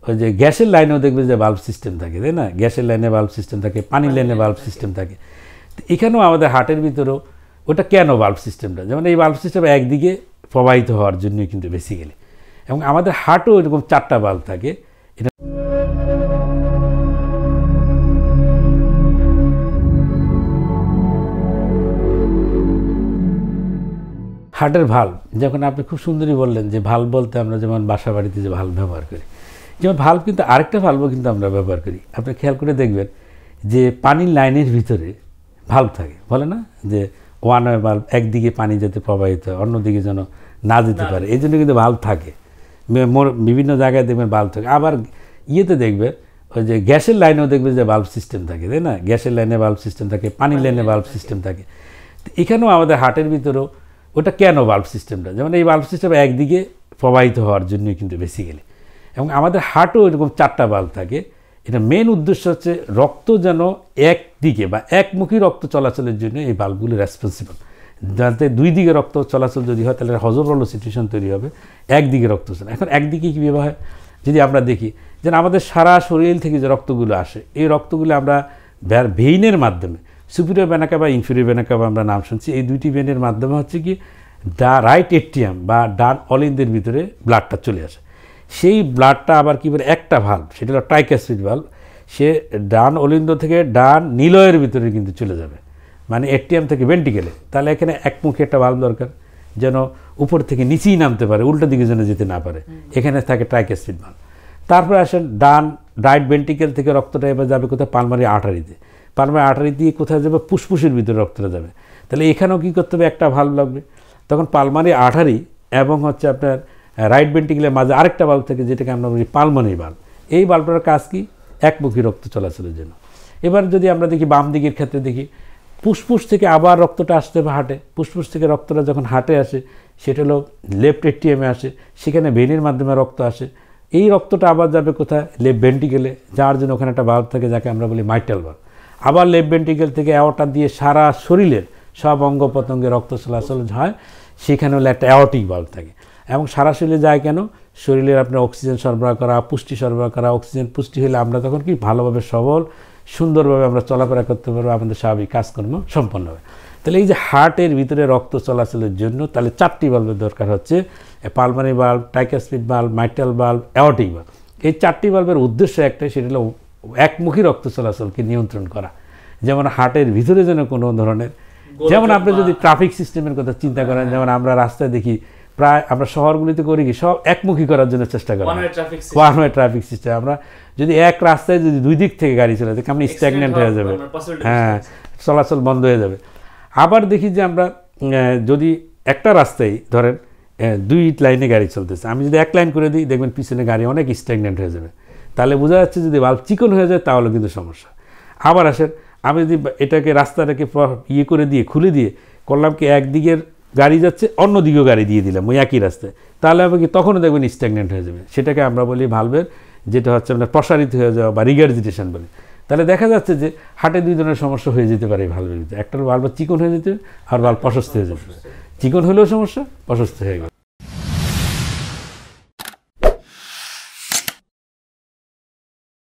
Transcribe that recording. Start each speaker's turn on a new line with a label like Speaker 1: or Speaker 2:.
Speaker 1: ওই যে গ্যাসের লাইনেও দেখবে যে বাল্ব সিস্টেম থাকে, তাই না? গ্যাসের লাইনে বাল্ব সিস্টেম থাকে, পানির লাইনে বাল্ব সিস্টেম থাকে। তো এখানেও আমাদের হার্টের ভিতরেও ওটা কেন বাল্ব সিস্টেমটা, যেমন এই বাল্ব সিস্টেম একদিকে প্রবাহিত হওয়ার জন্যই কিন্তু বেসিক্যালি। এবং আমাদের হার্টও এরকম 4টা বাল্ব থাকে। এটা হার্টের ভাল্ব, যখন আপনি খুব সুন্দরই বললেন যে ভাল্ব বলতে আমরা যেমন বাসা বাড়িতে যে ভাল্ব ব্যবহার করি, যেমন ভাল্ব কিন্তু আরেকটা ভাল্বও কিন্তু আমরা ব্যবহার করি। আপনি খেয়াল করে দেখবেন যে পানির লাইনের ভিতরে ভাল্ব থাকে, বলে না যে ওয়ান ওয়ে ভাল্ব, একদিকে পানি যাতে প্রবাহিত হয় অন্যদিকে যেন না যেতে পারে, এই জন্য কিন্তু ভাল্ব থাকে। বিভিন্ন জায়গায় দেখবেন ভাল্ব থাকে। আবার ইয়েতে দেখবেন ওই যে গ্যাসের লাইনেও দেখবেন যে বাল্ব সিস্টেম থাকে, তাই না? গ্যাসের লাইনে বাল্ব সিস্টেম থাকে, পানির লাইনে বাল্ব সিস্টেম থাকে। তো এখানেও আমাদের হার্টের ভিতরেও ওটা কেন বাল্ব সিস্টেমটা, যেমন এই বাল্ব সিস্টেম একদিকে প্রবাহিত হওয়ার জন্যই কিন্তু বেসিক্যালি। এবং আমাদের হার্টও এরকম 4টা বাল্ব থাকে। এটা মেন উদ্দেশ্য হচ্ছে রক্ত যেন একদিকে বা একমুখী রক্ত চলাচলের জন্য এই বাল্বগুলো রেসপন্সিবল। যাতে দুই দিকে রক্ত চলাচল যদি হয় তাহলে হজবরল সিচুয়েশন তৈরি হবে, একদিকে রক্ত চলে। এখন একদিকে কীভাবে হয় যদি আমরা দেখি, যেন আমাদের সারা শরীর থেকে যে রক্তগুলো আসে, এই রক্তগুলো আমরা ভেইনের মাধ্যমে, superior vena CAVA, inferior vena CAVA আমরা নাম শুনছি, এই দুইটি ভেনের মাধ্যমে হচ্ছে কি রাইট এট্রিয়াম বা ডান অলিন্দের ভিতরে ব্লাডটা চলে আসে। সেই ব্লাডটা আবার কী বলে একটা ভাল্ব, সেটা হলো ট্রাইকাসপিড ভাল্ব, সে ডান অলিন্দ থেকে ডান নিলয়ের ভিতরে কিন্তু চলে যাবে, মানে এট্রিয়াম থেকে ভেন্টিকেলে। তাহলে এখানে একমুখী একটা ভাল্ব দরকার, যেন উপর থেকে নিচেই নামতে পারে, উল্টো দিকে যেন যেতে না পারে, এখানে থাকে ট্রাইকাসপিড ভাল্ব। তারপরে আসেন রাইট ভেন্টিকেল থেকে রক্তটা এবার যাবে কোথায়, পালমারি আর্টারিতে। পালমারি আর্টারি দিয়ে কোথায় যাবে, ফুসফুসের ভিতরে রক্তটা যাবে। তাহলে এখানেও কী করতে হবে, একটা ভাল্ব লাগবে। তখন পালমারি আর্টারি এবং হচ্ছে আপনার রাইট ভেন্টিকেলের মাঝে আরেকটা বাল্ব থাকে, যেটাকে আমরা বলি পালমারি বাল্ব। এই বাল্বটার কাজ কি, একমুখী রক্ত চলাচলের জন্য। এবার যদি আমরা দেখি বাম দিকের ক্ষেত্রে দেখি, ফুসফুস থেকে আবার রক্তটা আসতে হবে হার্টে। ফুসফুস থেকে রক্তটা যখন হার্টে আসে, সেটা হলো লেফট এট্রিয়ামে আসে, সেখানে ভেনের মাধ্যমে রক্ত আসে। এই রক্তটা আবার যাবে কোথায়, লেফট ভেন্টিকেলে, যার জন্য ওখানে একটা বাল্ব থাকে যাকে আমরা বলি মাইট্রাল বাল্ব। আবার লেফট ভেন্টিকেল থেকে অ্যাওর্টা দিয়ে সারা শরীরের সব অঙ্গ প্রত্যঙ্গে রক্ত চলাচল হয়, সেখানে হলো একটা অ্যাওর্টিক বাল্ব থাকে। এবং সারা শরীরে যায় কেন, শরীরের আপনার অক্সিজেন সরবরাহ করা, পুষ্টি সরবরাহ করা। অক্সিজেন পুষ্টি হলে আমরা তখন কি ভালোভাবে সবল সুন্দরভাবে আমরা চলাফেরা করতে পারবো, আমাদের স্বাভাবিক কাজকর্ম সম্পন্ন হবে। তাহলে এই যে হার্টের ভিতরে রক্ত চলাচলের জন্য তাহলে 4টি বাল্বের দরকার হচ্ছে, পালমারি bulb, tricuspid bulb, mitral bulb, aortic bulb. এই 4টি বাল্বের উদ্দেশ্য একটাই, সেটা হলো একমুখী রক্ত চলাচলকে নিয়ন্ত্রণ করা। যেমন হার্টের ভিতরে যেন কোনো ধরনের, যেমন আপনি যদি ট্রাফিক সিস্টেমের কথা চিন্তা করেন, যেমন আমরা রাস্তায় দেখি প্রায় আমরা শহরগুলিতে করি কি সব একমুখী করার জন্য চেষ্টা করি, ওয়ান ওয়ে ট্রাফিক সিস্টেম। আমরা যদি এক রাস্তায় যদি দুই দিক থেকে গাড়ি চলে দেখি, আমরা স্ট্যাগনেন্ট হয়ে যাবে, হ্যাঁ, চলাচল বন্ধ হয়ে যাবে। আবার দেখি যে আমরা যদি একটা রাস্তায় ধরেন 2 লাইনে গাড়ি চলতেছে, আমি যদি 1 লাইন করে দিই, দেখবেন পিছনে গাড়ি অনেক স্ট্যাগনেন্ট হয়ে যাবে। তাহলে বোঝা যাচ্ছে যদি বাল্ব চিকন হয়ে যায় তাহলে কিন্তু সমস্যা। আবার আসেন, আমি যদি এটাকে রাস্তাটাকে ইয়ে করে দিয়ে খুলে দিয়ে করলাম কি, একদিকের গাড়ি যাচ্ছে অন্যদিকেও গাড়ি দিয়ে দিলাম ওই একই রাস্তায়, তাহলে হবে কি তখনও দেখবেন স্ট্যাগনেন্ট হয়ে যাবে। সেটাকে আমরা বলি ভালভের যেটা হচ্ছে আপনার প্রসারিত হয়ে যাওয়া বা রিগার্জিটেশন বলি। তাহলে দেখা যাচ্ছে যে হার্টে 2 ধরনের সমস্যা হয়ে যেতে পারে এই ভালভের ভিতরে। একটা ভালভ চিকন হয়ে যেতে আর ভালভ প্রশস্ত হয়ে যেতে পারে। চিকন হলেও সমস্যা, প্রশস্ত হয়ে গেল।